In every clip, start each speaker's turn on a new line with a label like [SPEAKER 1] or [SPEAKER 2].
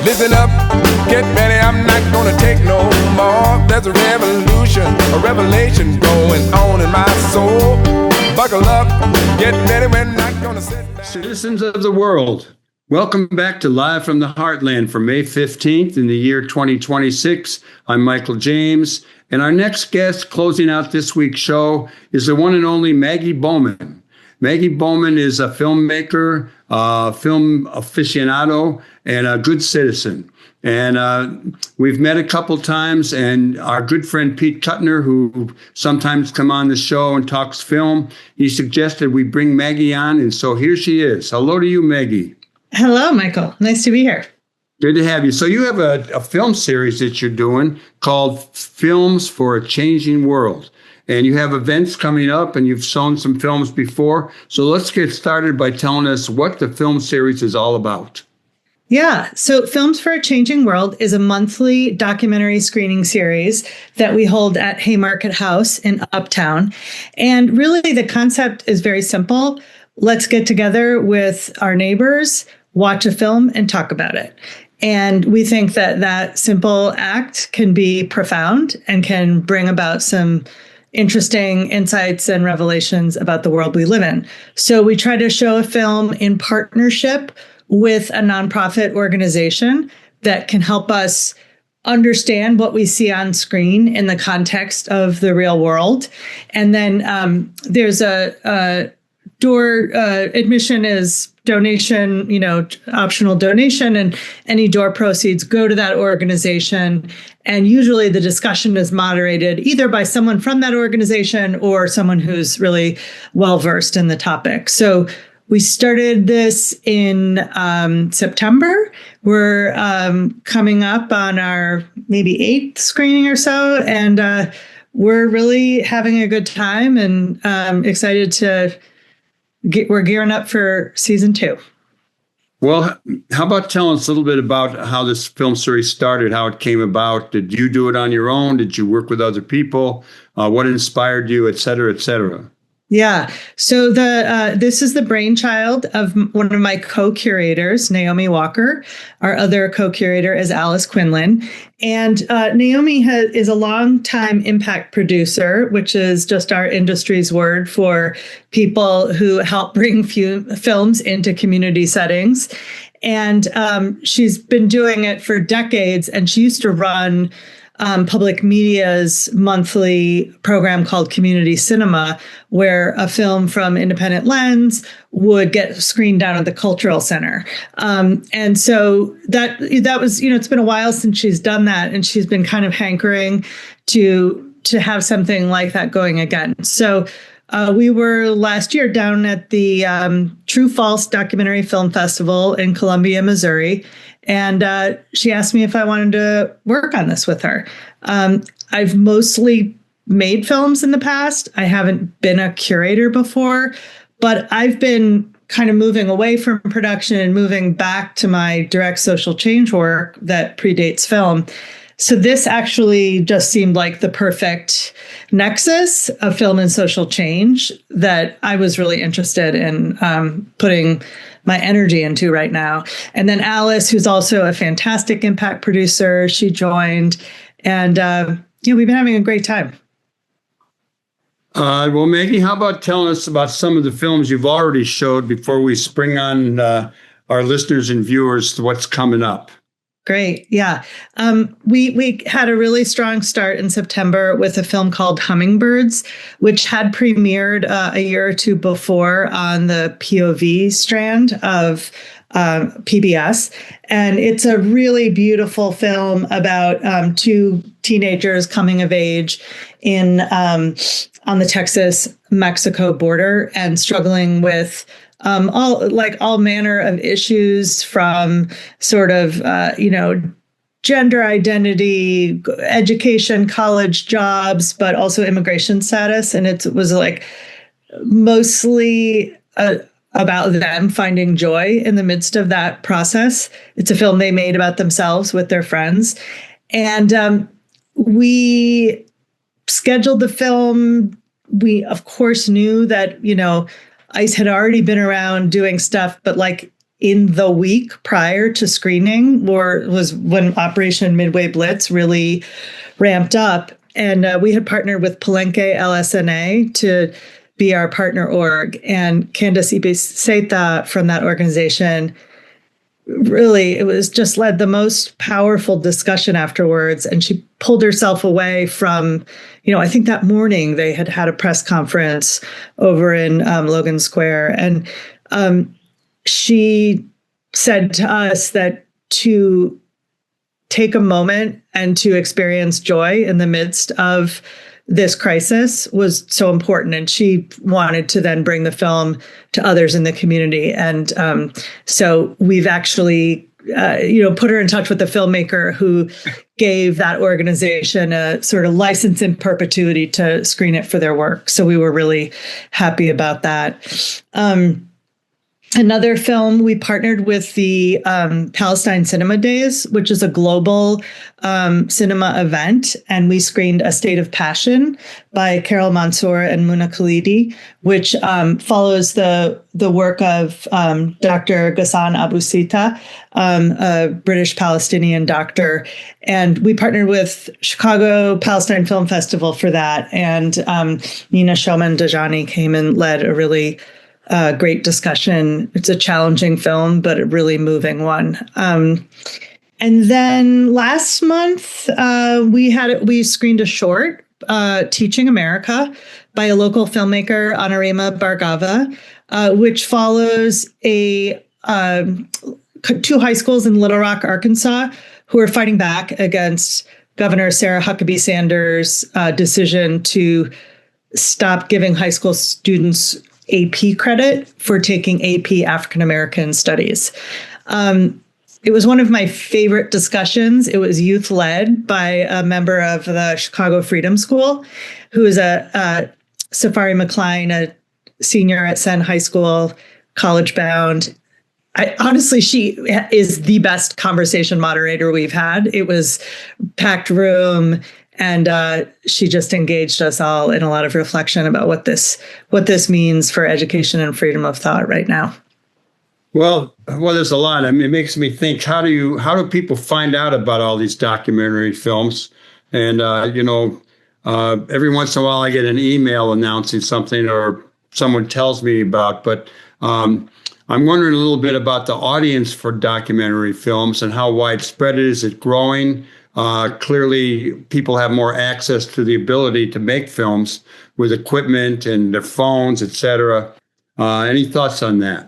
[SPEAKER 1] Listen up, get ready, I'm not gonna take no more. There's a revolution, a revelation going on in my soul. Buckle up, get ready, we're not gonna sit back.
[SPEAKER 2] Citizens of the world, welcome back to Live from the Heartland for May 15th in the year 2026. I'm Michael James, and our next guest closing out this week's show is the one and only Maggie Bowman. Maggie Bowman is a filmmaker, film aficionado, and a good citizen. And we've met a couple times, and our good friend Pete Kuttner, who sometimes come on the show and talks film, he suggested we bring Maggie on, and so here she is. Hello to you, Maggie.
[SPEAKER 3] Hello, Michael. Nice to be here.
[SPEAKER 2] Good to have you. So you have a film series that you're doing called Films for a Changing World. And you have events coming up, and you've shown some films before. So let's get started by telling us what the film series is all about.
[SPEAKER 3] Yeah. So Films for a Changing World is a monthly documentary screening series that we hold at Haymarket House in Uptown. And really, the concept is very simple. Let's get together with our neighbors, watch a film, and talk about it. And we think that that simple act can be profound and can bring about some interesting insights and revelations about the world we live in. So we try to show a film in partnership with a nonprofit organization that can help us understand what we see on screen in the context of the real world. And then there's a door admission is donation, optional donation, and any door proceeds go to that organization. And usually the discussion is moderated either by someone from that organization or someone who's really well-versed in the topic. So we started this in September. We're coming up on our maybe 8th screening or so, and we're really having a good time and excited to we're gearing up for season 2.
[SPEAKER 2] Well, how about telling us a little bit about how this film series started, how it came about? Did you do it on your own? Did you work with other people? What inspired you, et cetera, et cetera?
[SPEAKER 3] Yeah. So this is the brainchild of one of my co-curators, Naomi Walker. Our other co-curator is Alice Quinlan. And Naomi is a longtime impact producer, which is just our industry's word for people who help bring films into community settings. And she's been doing it for decades. And she used to run public media's monthly program called Community Cinema, where a film from Independent Lens would get screened down at the Cultural Center. And so that was, it's been a while since she's done that, and she's been kind of hankering to have something like that going again. So we were last year down at the True False Documentary Film Festival in Columbia, Missouri. And she asked me if I wanted to work on this with her. I've mostly made films in the past. I haven't been a curator before, but I've been kind of moving away from production and moving back to my direct social change work that predates film. So this actually just seemed like the perfect nexus of film and social change that I was really interested in putting my energy into right now. And then Alice, who's also a fantastic impact producer, she joined, and we've been having a great time.
[SPEAKER 2] Well, Maggie, how about telling us about some of the films you've already showed before we spring on our listeners and viewers to what's coming up?
[SPEAKER 3] Great. Yeah. We had a really strong start in September with a film called Hummingbirds, which had premiered a year or two before on the POV strand of PBS. And it's a really beautiful film about two teenagers coming of age on the Texas-Mexico border and struggling with all manner of issues, from sort of, gender identity, education, college jobs, but also immigration status. And it was like mostly about them finding joy in the midst of that process. It's a film they made about themselves with their friends. And we scheduled the film. We, of course, knew that, ICE had already been around doing stuff, but in the week prior to screening was when Operation Midway Blitz really ramped up. And we had partnered with Palenque LSNA to be our partner org. And Candace Ibiseta from that organization, really, it was just led the most powerful discussion afterwards. And she pulled herself away from, I think that morning they had a press conference over in Logan Square. And she said to us that to take a moment and to experience joy in the midst of this crisis was so important. And she wanted to then bring the film to others in the community. And so we've actually, put her in touch with the filmmaker who gave that organization a sort of license in perpetuity to screen it for their work. So we were really happy about that. Another film, we partnered with the Palestine Cinema Days, which is a global cinema event. And we screened A State of Passion by Carol Mansour and Muna Khalidi, which follows the work of Dr. Ghassan Abu Sita, a British Palestinian doctor. And we partnered with Chicago Palestine Film Festival for that. And Nina Showman Dajani came and led a really great discussion. It's a challenging film, but a really moving one. And then last month, we screened a short, Teaching America, by a local filmmaker, Anarima Bargava, which follows two high schools in Little Rock, Arkansas, who are fighting back against Governor Sarah Huckabee Sanders' decision to stop giving high school students AP credit for taking AP African American Studies. It was one of my favorite discussions. It was youth-led by a member of the Chicago Freedom School, who is a Safari McCline, a senior at Senn High School, college-bound. Honestly, she is the best conversation moderator we've had. It was packed room. And she just engaged us all in a lot of reflection about what this means for education and freedom of thought right now.
[SPEAKER 2] Well, there's a lot. I mean, it makes me think: how do people find out about all these documentary films? And every once in a while, I get an email announcing something, or someone tells me about. But I'm wondering a little bit about the audience for documentary films and how widespread it is. Is it growing? Clearly, people have more access to the ability to make films with equipment and their phones, et cetera. Any thoughts on that?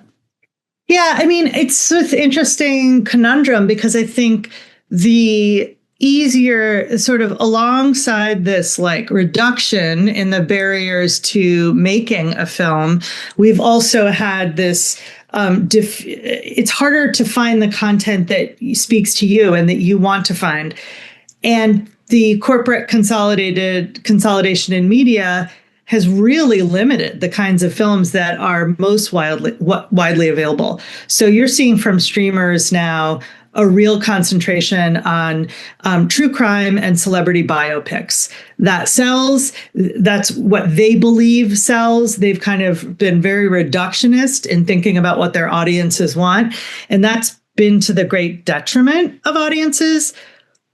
[SPEAKER 3] Yeah, I mean, it's an interesting conundrum because I think the easier sort of alongside this like reduction in the barriers to making a film, we've also had this it's harder to find the content that speaks to you and that you want to find. And the corporate consolidation in media has really limited the kinds of films that are most widely available. So you're seeing from streamers now a real concentration on true crime and celebrity biopics. That sells. That's what they believe sells. They've kind of been very reductionist in thinking about what their audiences want. And that's been to the great detriment of audiences.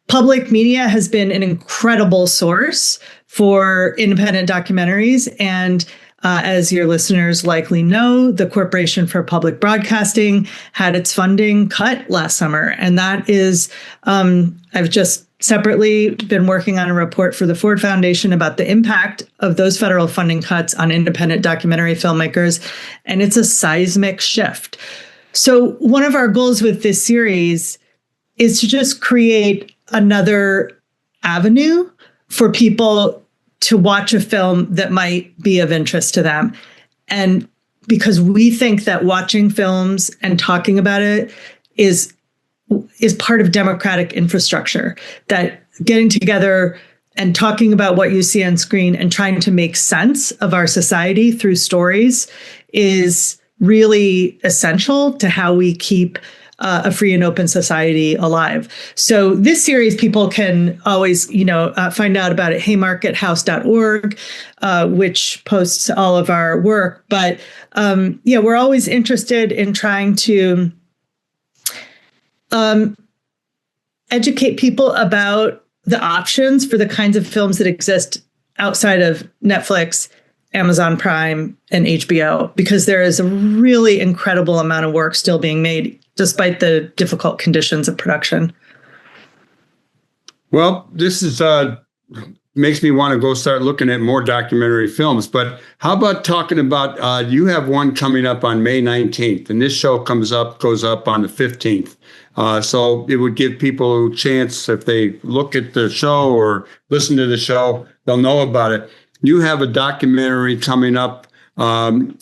[SPEAKER 3] Public media has been an incredible source for independent documentaries. And as your listeners likely know, the Corporation for Public Broadcasting had its funding cut last summer. And that is, I've just separately been working on a report for the Ford Foundation about the impact of those federal funding cuts on independent documentary filmmakers. And it's a seismic shift. So one of our goals with this series is to just create another avenue for people to watch a film that might be of interest to them. And because we think that watching films and talking about it is part of democratic infrastructure, that getting together and talking about what you see on screen and trying to make sense of our society through stories is really essential to how we keep a free and open society alive. So this series, people can always, find out about at haymarkethouse.org, which posts all of our work. But we're always interested in trying to educate people about the options for the kinds of films that exist outside of Netflix, Amazon Prime, and HBO, because there is a really incredible amount of work still being made despite the difficult conditions of production.
[SPEAKER 2] Well, this is makes me want to go start looking at more documentary films. But how about talking about, you have one coming up on May 19th, and this show goes up on the 15th. So it would give people a chance, if they look at the show or listen to the show, they'll know about it. You have a documentary coming up, and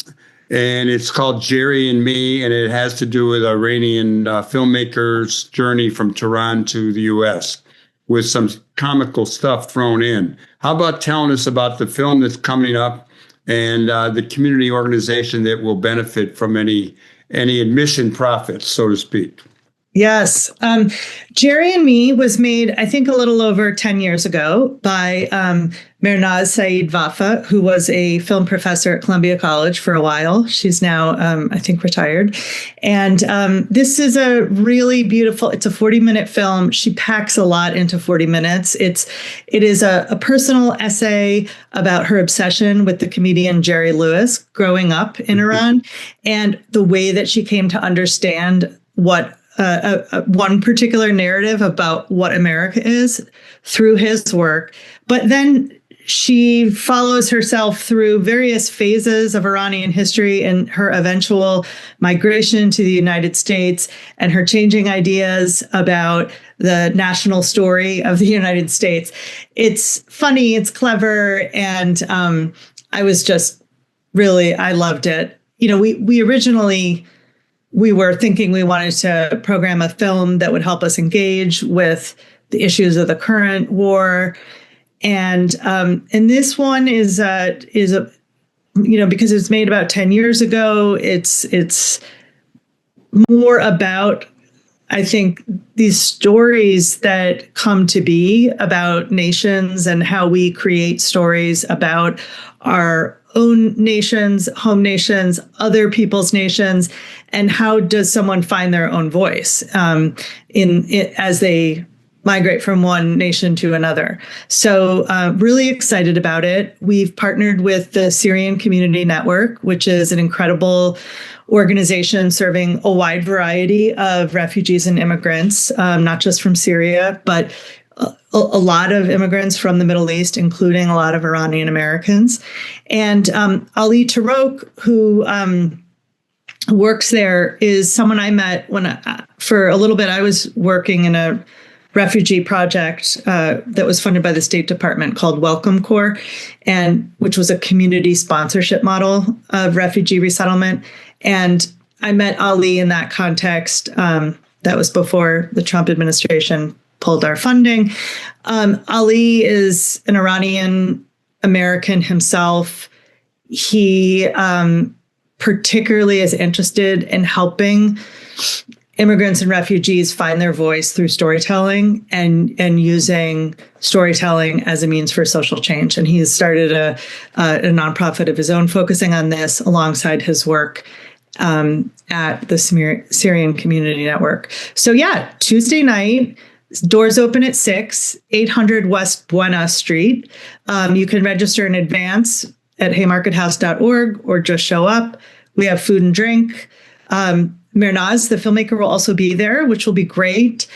[SPEAKER 2] it's called Jerry and Me, and it has to do with Iranian filmmakers' journey from Tehran to the U.S., with some comical stuff thrown in. How about telling us about the film that's coming up and the community organization that will benefit from any admission profits, so to speak?
[SPEAKER 3] Yes. Jerry and Me was made, I think, a little over 10 years ago by Mirnaz Saeed Vafa, who was a film professor at Columbia College for a while. She's now, I think, retired. And this is a really beautiful, it's a 40-minute film. She packs a lot into 40 minutes. It is a personal essay about her obsession with the comedian Jerry Lewis growing up in Iran, and the way that she came to understand what one particular narrative about what America is through his work. But then she follows herself through various phases of Iranian history and her eventual migration to the United States and her changing ideas about the national story of the United States. It's funny, it's clever, and I was just really, I loved it. You know, we originally, we were thinking we wanted to program a film that would help us engage with the issues of the current war. And this one is a, you know, because it's made about 10 years ago, it's more about, I think, these stories that come to be about nations and how we create stories about our own nations, home nations, other people's nations, and how does someone find their own voice as they migrate from one nation to another. So really excited about it. We've partnered with the Syrian Community Network, which is an incredible organization serving a wide variety of refugees and immigrants, not just from Syria, but a lot of immigrants from the Middle East, including a lot of Iranian Americans. And Ali Tarok, who works there, is someone I met when for a little bit I was working in a refugee project that was funded by the State Department called Welcome Corps, and which was a community sponsorship model of refugee resettlement. And I met Ali in that context. That was before the Trump administration pulled our funding. Ali is an Iranian American himself. He particularly is interested in helping immigrants and refugees find their voice through storytelling and using storytelling as a means for social change. And he has started a nonprofit of his own focusing on this alongside his work at the Syrian Community Network. So yeah, Tuesday night, doors open at 6, 800 West Buena Street. You can register in advance at haymarkethouse.org or just show up. We have food and drink. Mirnaz, the filmmaker, will also be there, which will be great.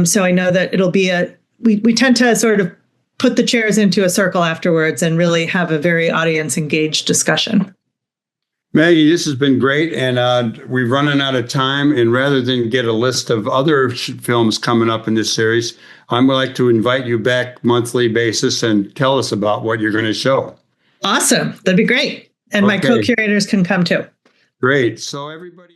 [SPEAKER 3] So I know that it'll be we tend to sort of put the chairs into a circle afterwards and really have a very audience engaged discussion.
[SPEAKER 2] Maggie, this has been great, and we're running out of time. And rather than get a list of other films coming up in this series, I would like to invite you back monthly basis and tell us about what you're going to show.
[SPEAKER 3] Awesome. That'd be great. And my co-curators can come too.
[SPEAKER 2] Great. So everybody...